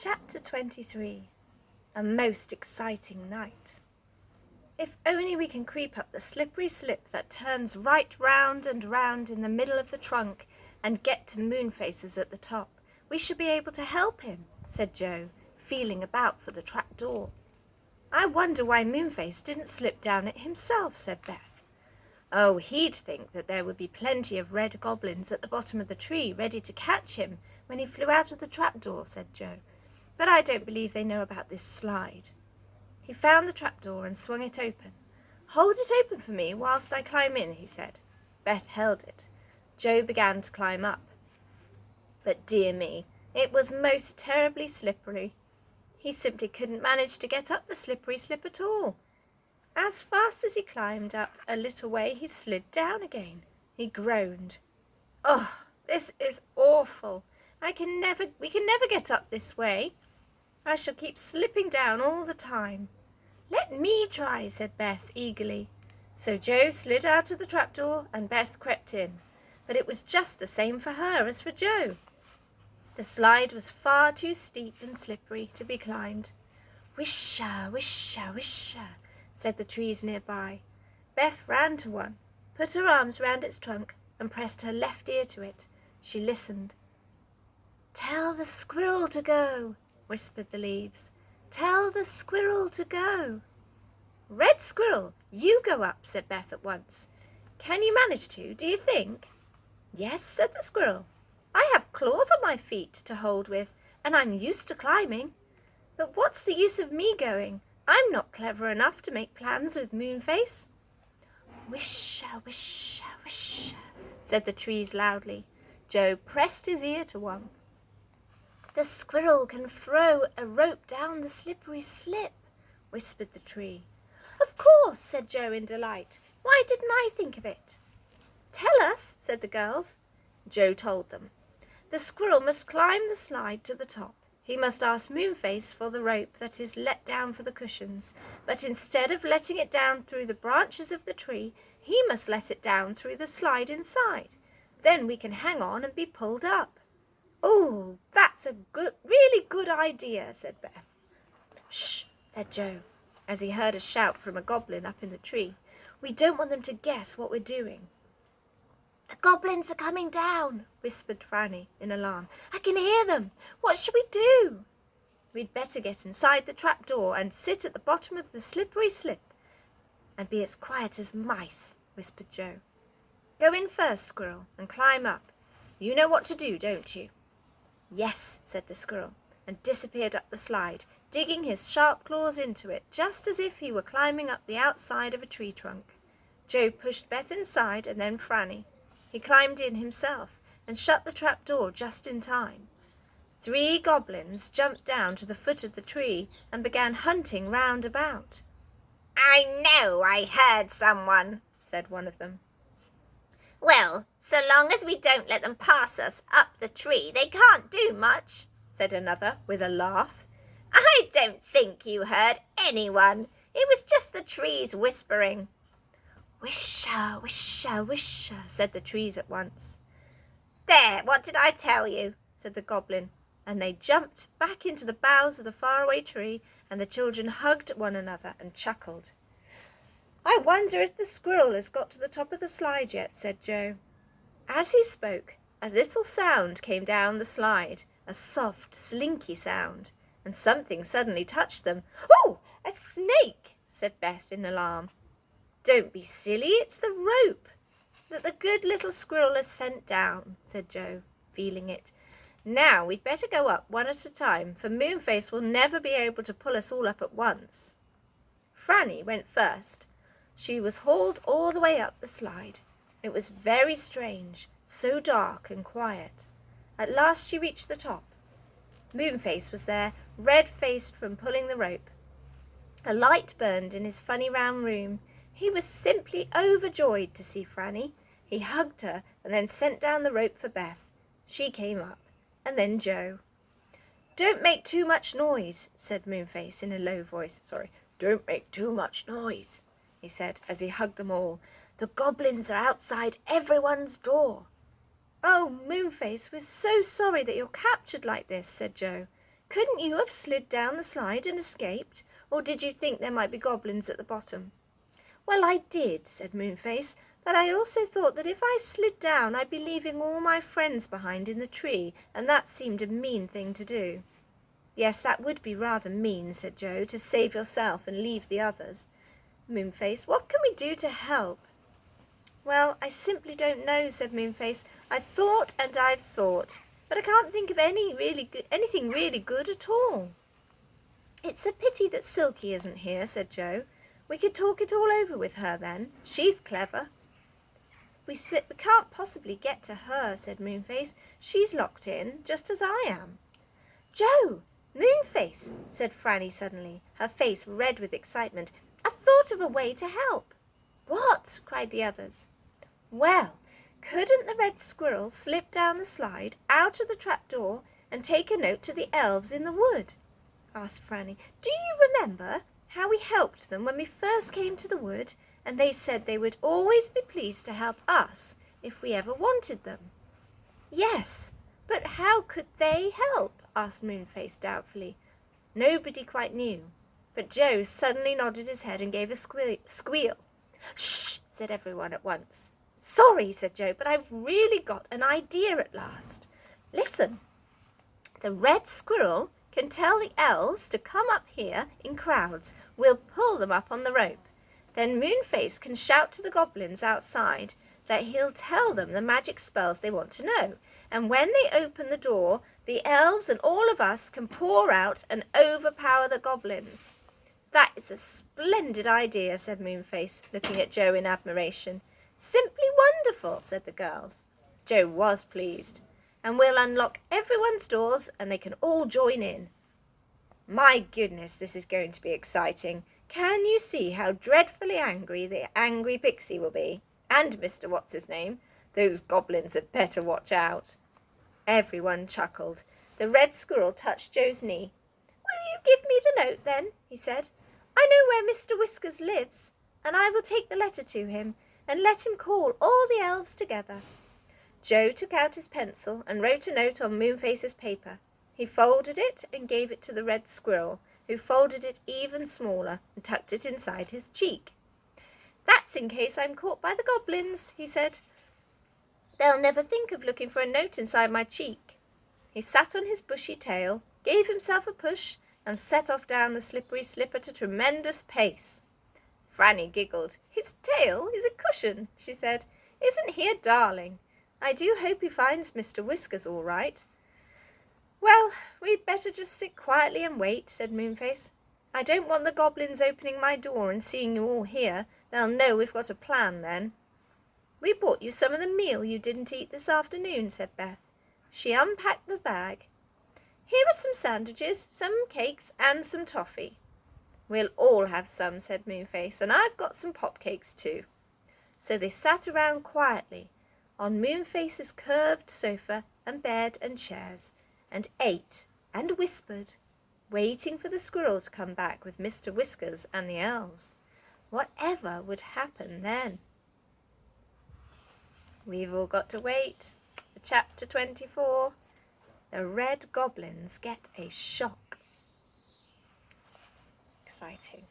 Chapter 23. A most exciting night. If only we can creep up the slippery slip that turns right round and round in the middle of the trunk and get to Moonface's at the top, we should be able to help him, said Joe, feeling about for the trap door. I wonder why Moonface didn't slip down it himself, said Beth. Oh, he'd think that there would be plenty of red goblins at the bottom of the tree ready to catch him when he flew out of the trapdoor, said Joe. But I don't believe they know about this slide. He found the trapdoor and swung it open. Hold it open for me whilst I climb in, he said. Beth held it. Joe began to climb up. But dear me, it was most terribly slippery. He simply couldn't manage to get up the slippery slip at all. As fast as he climbed up a little way, he slid down again. He groaned. Oh, this is awful. We can never get up this way. I shall keep slipping down all the time. Let me try, said Beth eagerly. So Joe slid out of the trapdoor and Beth crept in, but it was just the same for her as for Joe. The slide was far too steep and slippery to be climbed. Wisha, wisha, wisha, said the trees nearby. Beth ran to one, put her arms round its trunk and pressed her left ear to it. She listened. Tell the squirrel to go, whispered the leaves. Tell the squirrel to go. Red Squirrel, you go up, said Beth at once. Can you manage to, do you think? Yes, said the squirrel. I have claws on my feet to hold with, and I'm used to climbing. But what's the use of me going? I'm not clever enough to make plans with Moonface. Wisha, wisha, wisha, said the trees loudly. Joe pressed his ear to one. The squirrel can throw a rope down the slippery slip, whispered the tree. Of course, said Joe in delight. Why didn't I think of it? Tell us, said the girls. Joe told them. The squirrel must climb the slide to the top. He must ask Moonface for the rope that is let down for the cushions, but instead of letting it down through the branches of the tree, he must let it down through the slide inside. Then we can hang on and be pulled up. Oh, that's a really good idea, said Beth. Shh, said Joe, as he heard a shout from a goblin up in the tree. We don't want them to guess what we're doing. The goblins are coming down, whispered Franny in alarm. I can hear them. What shall we do? We'd better get inside the trapdoor and sit at the bottom of the slippery slip and be as quiet as mice, whispered Joe. Go in first, Squirrel, and climb up. You know what to do, don't you? Yes, said the squirrel, and disappeared up the slide, digging his sharp claws into it, just as if he were climbing up the outside of a tree trunk. Joe pushed Beth inside and then Franny. He climbed in himself and shut the trap door just in time. 3 goblins jumped down to the foot of the tree and began hunting round about. I know I heard someone, said one of them. Well, so long as we don't let them pass us up the tree, they can't do much, said another with a laugh. I don't think you heard anyone. It was just the trees whispering. Wisha, wisha, wisha, said the trees at once. There, what did I tell you? Said the goblin, and they jumped back into the boughs of the faraway tree, and the children hugged one another and chuckled. I wonder if the squirrel has got to the top of the slide yet, said Joe. As he spoke, a little sound came down the slide, a soft, slinky sound, and something suddenly touched them. Oh, a snake, said Beth in alarm. Don't be silly, it's the rope that the good little squirrel has sent down, said Joe, feeling it. Now we'd better go up one at a time, for Moonface will never be able to pull us all up at once. Franny went first. She was hauled all the way up the slide. It was very strange, so dark and quiet. At last she reached the top. Moonface was there, red-faced from pulling the rope. A light burned in his funny round room. He was simply overjoyed to see Franny. He hugged her and then sent down the rope for Beth. She came up, and then Joe. Don't make too much noise, said Moonface in a low voice. Don't make too much noise, he said as he hugged them all. The goblins are outside everyone's door. Oh, Moonface, we're so sorry that you're captured like this, said Joe. Couldn't you have slid down the slide and escaped? Or did you think there might be goblins at the bottom? Well, I did, said Moonface, but I also thought that if I slid down I'd be leaving all my friends behind in the tree, and that seemed a mean thing to do. Yes, that would be rather mean, said Joe, to save yourself and leave the others. Moonface, what can we do to help? Well, I simply don't know, said Moonface. I've thought and I've thought, but I can't think of anything really good at all. It's a pity that Silky isn't here, said Joe. We could talk it all over with her then. She's clever. We can't possibly get to her, said Moonface. She's locked in, just as I am. Joe! Moonface, said Franny suddenly, her face red with excitement. I've thought of a way to help. What? Cried the others. Well, couldn't the red squirrel slip down the slide out of the trapdoor and take a note to the elves in the wood? Asked Franny. Do you remember how we helped them when we first came to the wood, and they said they would always be pleased to help us if we ever wanted them? Yes, but how could they help? Asked Moonface doubtfully. Nobody quite knew, but Joe suddenly nodded his head and gave a squeal. Shh, said everyone at once. Sorry, said Joe, but I've really got an idea at last. Listen, the red squirrel can tell the elves to come up here in crowds. We'll pull them up on the rope. Then Moonface can shout to the goblins outside that he'll tell them the magic spells they want to know. And when they open the door, the elves and all of us can pour out and overpower the goblins. That is a splendid idea, said Moonface, looking at Joe in admiration. Simply wonderful, said the girls. Joe was pleased. And we'll unlock everyone's doors and they can all join in. My goodness, this is going to be exciting. Can you see how dreadfully angry the angry pixie will be? And Mr. What's-his-name? Those goblins had better watch out. Everyone chuckled. The red squirrel touched Joe's knee. Will you give me the note then? He said. I know where Mr. Whiskers lives, and I will take the letter to him and let him call all the elves together. Joe took out his pencil and wrote a note on Moonface's paper. He folded it and gave it to the red squirrel, who folded it even smaller and tucked it inside his cheek. That's in case I'm caught by the goblins, he said. They'll never think of looking for a note inside my cheek. He sat on his bushy tail, gave himself a push, and set off down the slippery slip at a tremendous pace. Franny giggled. His tail is a cushion, she said. Isn't he a darling? I do hope he finds Mr. Whiskers all right. Well, we'd better just sit quietly and wait, said Moonface. I don't want the goblins opening my door and seeing you all here. They'll know we've got a plan then. We bought you some of the meal you didn't eat this afternoon, said Beth. She unpacked the bag. Here are some sandwiches, some cakes, and some toffee. We'll all have some, said Moonface, and I've got some popcakes too. So they sat around quietly on Moonface's curved sofa and bed and chairs, and ate and whispered, waiting for the squirrel to come back with Mr. Whiskers and the elves. Whatever would happen then? We've all got to wait for chapter 24. The red goblins get a shock. Exciting.